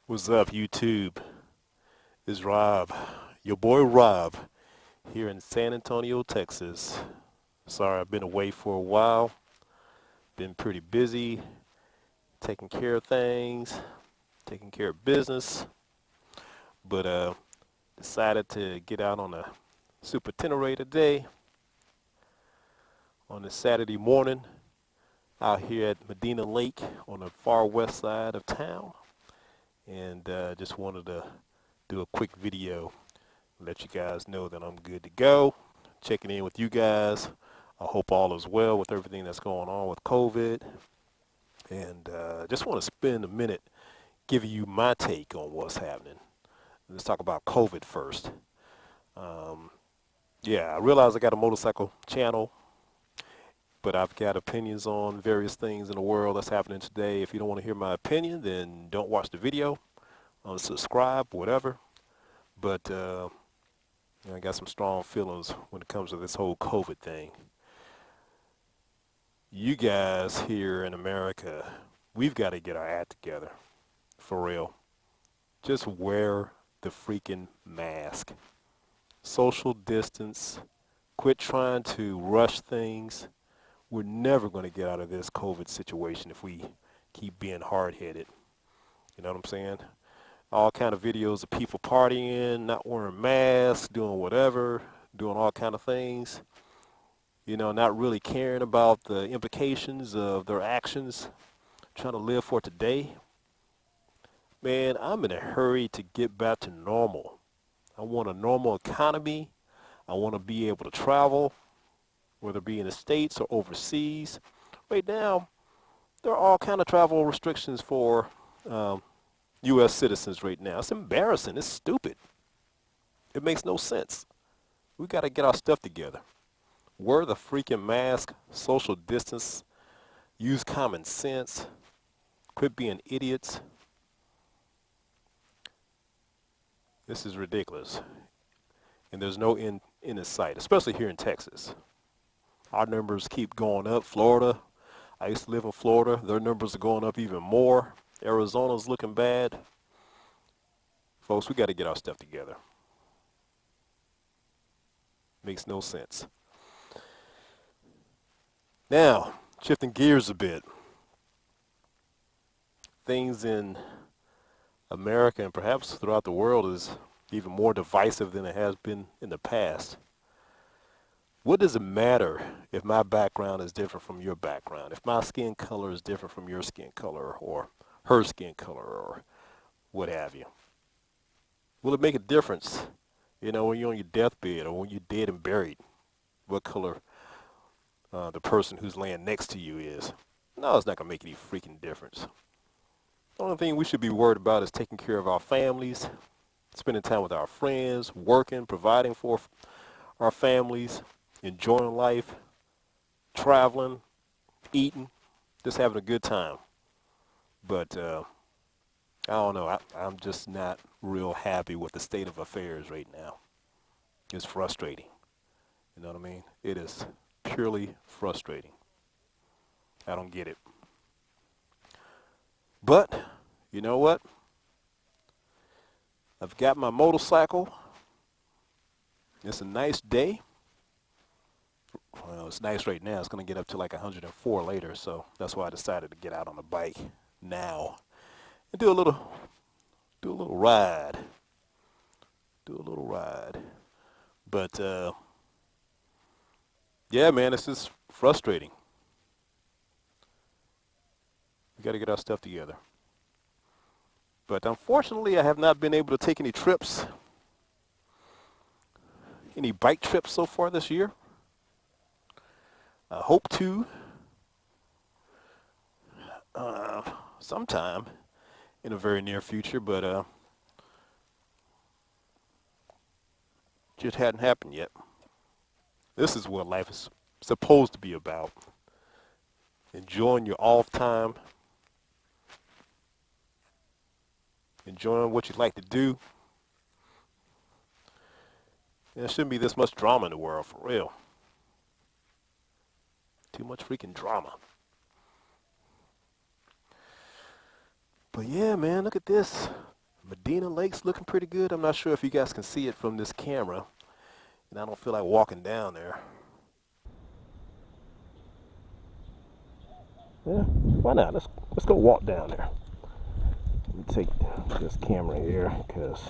What's up, YouTube? It's Rob, your boy Rob, here in San Antonio, Texas. Sorry, I've been away for a while. Been pretty busy, taking care of things, taking care of business, but decided to get out on a super itinerary today on a Saturday morning out here at Medina Lake on the far west side of town, and just wanted to do a quick video, let you guys know that I'm good to go. Checking in with you guys. I hope all is well with everything that's going on with COVID. And just want to spend a minute giving you my take on what's happening. Let's talk about COVID first. Um, yeah, I realize I got a motorcycle channel, but I've got opinions on various things in the world that's happening today. If you don't want to hear my opinion, then don't watch the video, unsubscribe, whatever. But I got some strong feelings when it comes to this whole COVID thing. You guys here in America, we've got to get our act together, for real. Just wear the freaking mask. Social distance. Quit trying to rush things. We're never going to get out of this COVID situation if we keep being hard-headed. You know what I'm saying? All kind of videos of people partying, not wearing masks, doing whatever, doing all kind of things. You know, not really caring about the implications of their actions, trying to live for today. Man, I'm in a hurry to get back to normal. I want a normal economy. I want to be able to travel, whether it be in the States or overseas. Right now, there are all kind of travel restrictions for U.S. citizens right now. It's embarrassing. It's stupid. It makes no sense. We got to get our stuff together. Wear the freaking mask, social distance, use common sense, quit being idiots. This is ridiculous. And there's no end in sight, especially here in Texas. Our numbers keep going up. Florida, I used to live in Florida. Their numbers are going up even more. Arizona's looking bad. Folks, we got to get our stuff together. Makes no sense. Now, shifting gears a bit. Things in America and perhaps throughout the world is even more divisive than it has been in the past. What does it matter if my background is different from your background? If my skin color is different from your skin color or her skin color or what have you? Will it make a difference, you know, when you're on your deathbed or when you're dead and buried, what color the person who's laying next to you is? No, it's not going to make any freaking difference. The only thing we should be worried about is taking care of our families, spending time with our friends, working, providing for our families, enjoying life, traveling, eating, just having a good time. But I don't know. I'm just not real happy with the state of affairs right now. It's frustrating. You know what I mean? It is purely frustrating. I don't get it. But, you know what? I've got my motorcycle. It's a nice day. Well, it's nice right now. It's going to get up to like 104 later, so that's why I decided to get out on the bike now and do a little ride. But yeah, man, it's just frustrating. We got to get our stuff together. But unfortunately, I have not been able to take any trips, any bike trips so far this year. I hope to sometime in a very near future, but just hadn't happened yet. This is what life is supposed to be about. Enjoying your off time, enjoying what you like to do. There shouldn't be this much drama in the world, for real. Too much freaking drama. But yeah, man, look at this. Medina Lake's looking pretty good. I'm not sure if you guys can see it from this camera, and I don't feel like walking down there. Yeah, why not? Let's go walk down there. Let me take this camera here because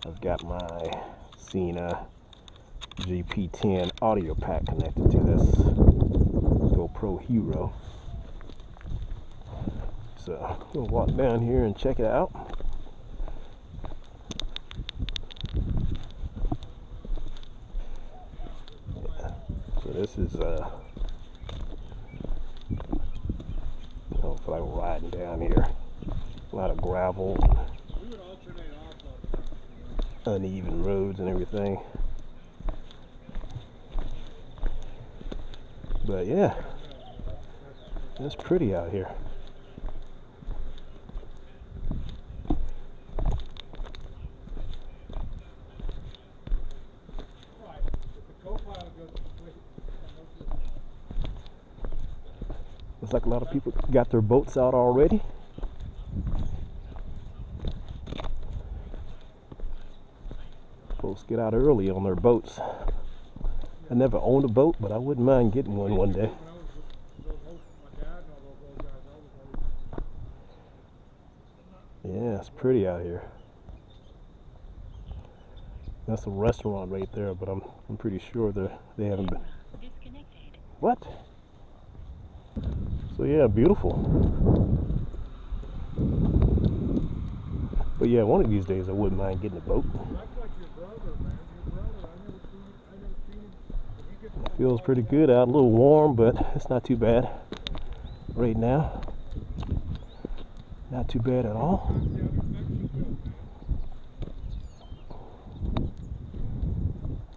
I've got my Cena GP10 audio pack connected to this GoPro Hero. So we'll walk down here and check it out. Yeah. So this is I don't feel like riding down here. A lot of gravel, uneven roads and everything. But yeah, it's pretty out here. Looks like a lot of people got their boats out already. Folks get out early on their boats. I never owned a boat, but I wouldn't mind getting one day. Yeah, it's pretty out here. That's a restaurant right there, but I'm pretty sure they haven't been. What? So yeah, beautiful. But yeah, one of these days I wouldn't mind getting a boat. It feels pretty good out, a little warm, but it's not too bad right now. Not too bad at all.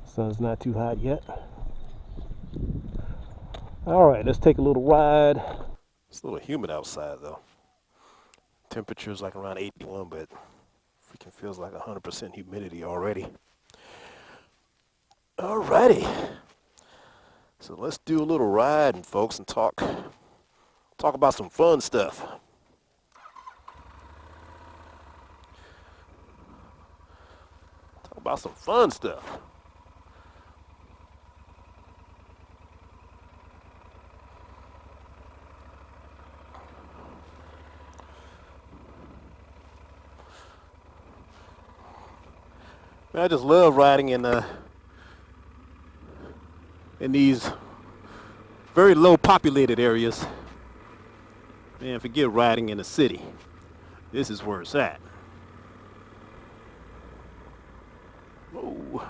Sun's not too hot yet. All right, let's take a little ride. It's a little humid outside though. Temperature's like around 81, but freaking feels like 100% humidity already. Alrighty. So let's do a little riding, folks, and talk about some fun stuff. Talk about some fun stuff. Man, I just love riding in these very low populated areas. Man, forget riding in the city. This is where it's at. Whoa.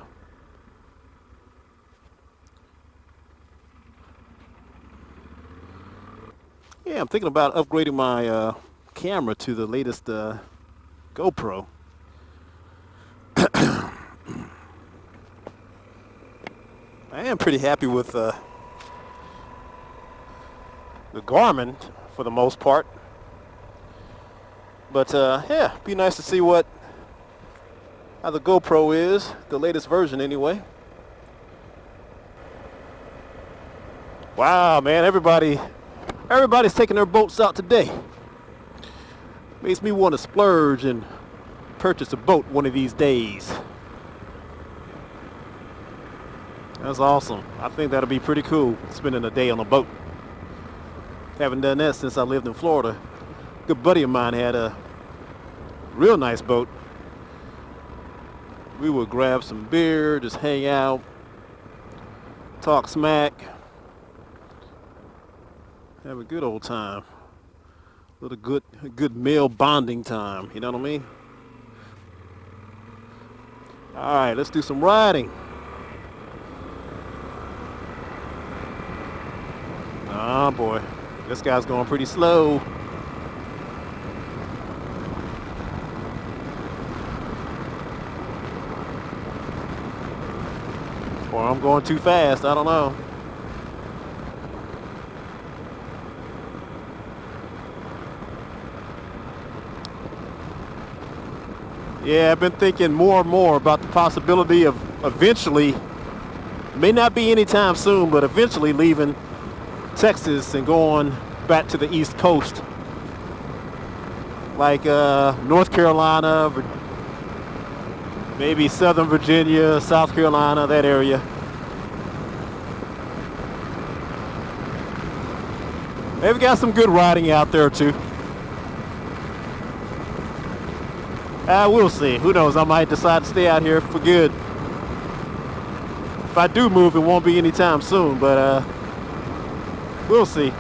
Yeah, I'm thinking about upgrading my camera to the latest GoPro. I am pretty happy with the Garmin for the most part. But yeah, be nice to see how the GoPro is, the latest version anyway. Wow, man, everybody's taking their boats out today. Makes me want to splurge and purchase a boat one of these days. That's awesome. I think that'll be pretty cool, spending a day on a boat. Haven't done that since I lived in Florida. A good buddy of mine had a real nice boat. We would grab some beer, just hang out, talk smack, have a good old time. A little good male bonding time, you know what I mean? All right, let's do some riding. Oh boy, this guy's going pretty slow. Or I'm going too fast, I don't know. Yeah, I've been thinking more and more about the possibility of eventually, may not be anytime soon, but eventually leaving Texas and going back to the East Coast. like North Carolina, maybe Southern Virginia, South Carolina, that area. They've got some good riding out there too. We'll see. Who knows? I might decide to stay out here for good. If I do move, it won't be anytime soon, but we'll see.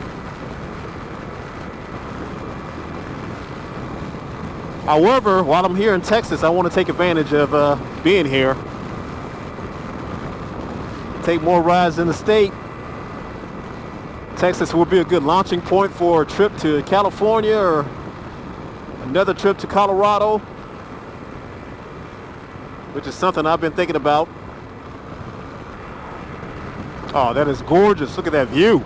However, while I'm here in Texas, I want to take advantage of being here. Take more rides in the state. Texas will be a good launching point for a trip to California or another trip to Colorado, which is something I've been thinking about. Oh, that is gorgeous. Look at that view.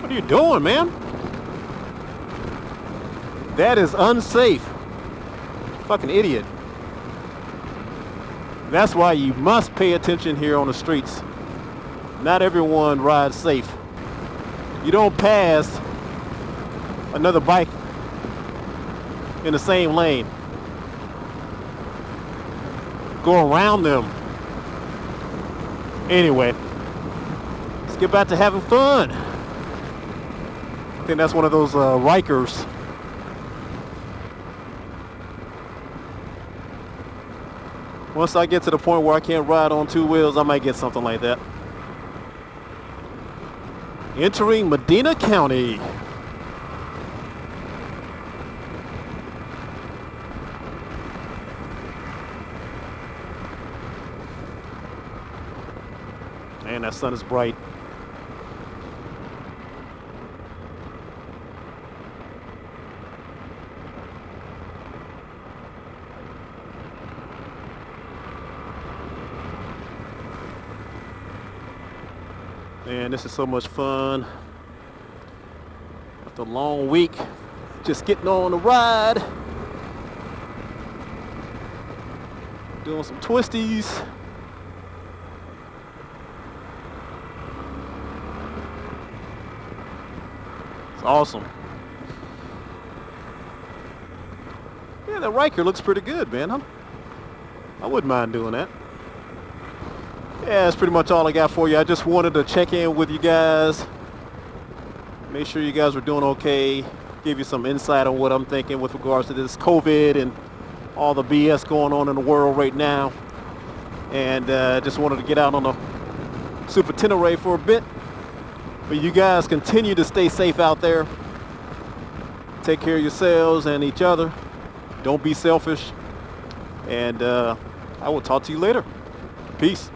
What are you doing, man? That is unsafe. Fucking idiot. That's why you must pay attention here on the streets. Not everyone rides safe. You don't pass another bike in the same lane. Go around them. Anyway, let's get back to having fun. I think that's one of those Rikers. Once I get to the point where I can't ride on two wheels, I might get something like that. Entering Medina County. Man, that sun is bright. Man, this is so much fun. After a long week, just getting on the ride. Doing some twisties. It's awesome. Yeah, the Riker looks pretty good, man. I wouldn't mind doing that. Yeah, that's pretty much all I got for you. I just wanted to check in with you guys. Make sure you guys were doing okay. Give you some insight on what I'm thinking with regards to this COVID and all the BS going on in the world right now. And just wanted to get out on the Super Tenere for a bit. But you guys continue to stay safe out there. Take care of yourselves and each other. Don't be selfish. And I will talk to you later. Peace.